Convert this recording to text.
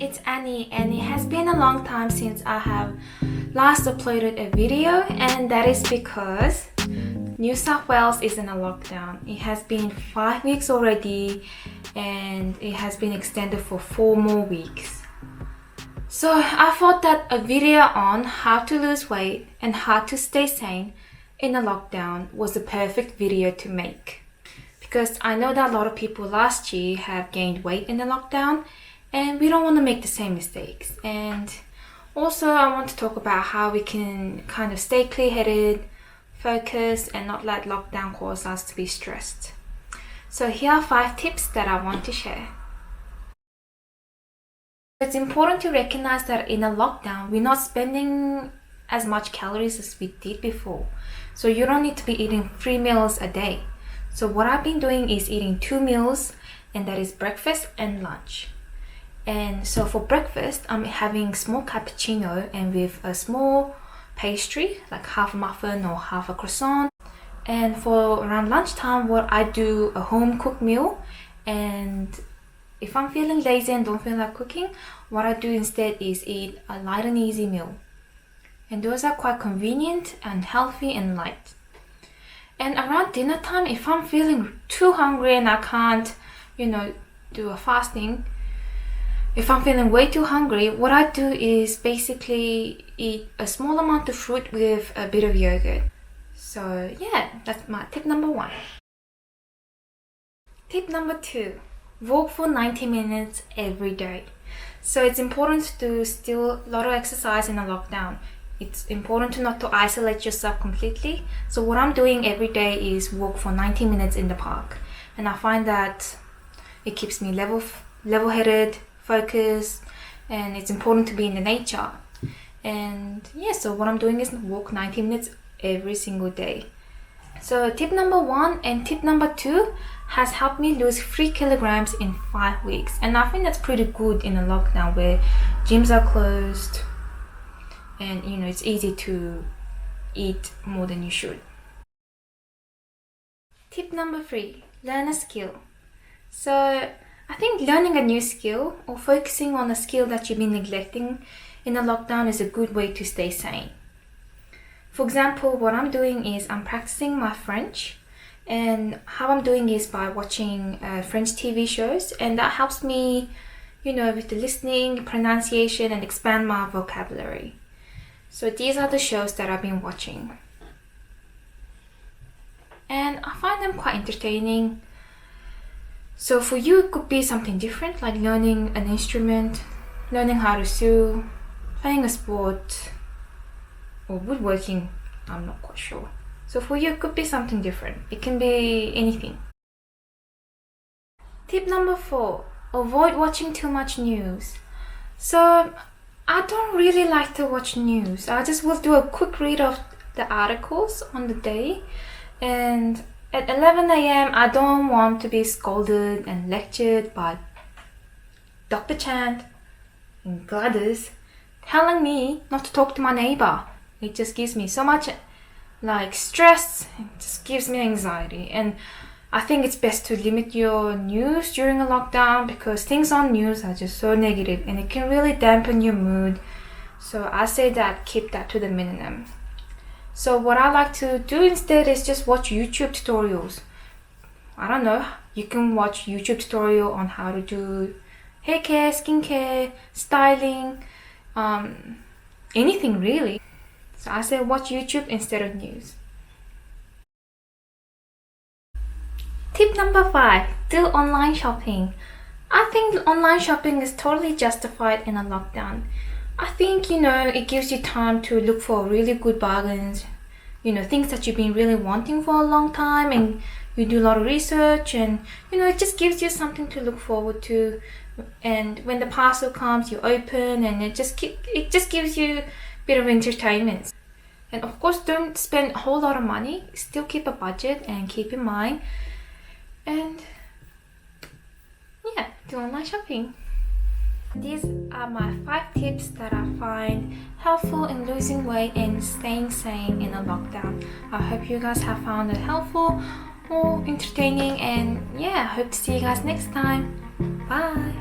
it's Annie, and it has been a long time since I have last uploaded a video, and that is because New South Wales is in a lockdown. It has been 5 weeks already and it has been extended for 4 more weeks. So I thought that a video on how to lose weight and how to stay sane in a lockdown was the perfect video to make. Because I know that a lot of people last year have gained weight in the lockdown and we don't want to make the same mistakes. And also I want to talk about how we can kind of stay clear-headed, focus, and not let lockdown cause us to be stressed. So here are 5 tips that I want to share. It's important to recognize that in a lockdown, we're not spending as much calories as we did before. So you don't need to be eating 3 meals a day. So what I've been doing is eating 2 meals, and that is breakfast and lunch. And so for breakfast, I'm having small cappuccino and with a small pastry, like half a muffin or half a croissant. And for around lunchtime, what I do a home cooked meal. And if I'm feeling lazy and don't feel like cooking, what I do instead is eat a light and easy meal. And those are quite convenient and healthy and light. And around dinner time, if I'm feeling too hungry and I can't, do a fasting, if I'm feeling way too hungry, what I do is basically eat a small amount of fruit with a bit of yogurt. So yeah, that's my tip number 1. Tip number 2, walk for 90 minutes every day. So it's important to do still a lot of exercise in a lockdown. It's important to not to isolate yourself completely. So what I'm doing every day is walk for 90 minutes in the park. And I find that it keeps me level-headed, focused, and it's important to be in the nature. And yeah, so what I'm doing is walk 90 minutes every single day. So tip number 1 and tip number 2 has helped me lose 3 kilograms in 5 weeks. And I think that's pretty good in a lockdown where gyms are closed and it's easy to eat more than you should. Tip number 3, learn a skill. So I think learning a new skill or focusing on a skill that you've been neglecting in a lockdown is a good way to stay sane. For example, what I'm doing is I'm practicing my French, and how I'm doing is by watching French TV shows, and that helps me, with the listening, pronunciation, and expand my vocabulary. So these are the shows that I've been watching. And I find them quite entertaining. So for you, it could be something different, like learning an instrument, learning how to sew, playing a sport, or woodworking. I'm not quite sure. So for you, it could be something different. It can be anything. Tip number 4, avoid watching too much news. So I don't really like to watch news. I just will do a quick read of the articles on the day, and at 11 a.m. I don't want to be scolded and lectured by Dr. Chant and Gladys telling me not to talk to my neighbor. It just gives me so much stress. It just gives me anxiety, and I think it's best to limit your news during a lockdown because things on news are just so negative and it can really dampen your mood. So I say that keep that to the minimum. So what I like to do instead is just watch YouTube tutorials. I don't know, you can watch YouTube tutorial on how to do hair care, skincare, styling, anything really. So I say watch YouTube instead of news. Tip number 5, do online shopping. I think online shopping is totally justified in a lockdown. I think, it gives you time to look for really good bargains, things that you've been really wanting for a long time, and you do a lot of research, and, it just gives you something to look forward to. And when the parcel comes, you open, and it just gives you a bit of entertainment. And of course, don't spend a whole lot of money. Still keep a budget and keep in mind. And yeah, do online shopping. These are my 5 tips that I find helpful in losing weight and staying sane in a lockdown. I hope you guys have found it helpful or entertaining, and yeah, I hope to see you guys next time. Bye!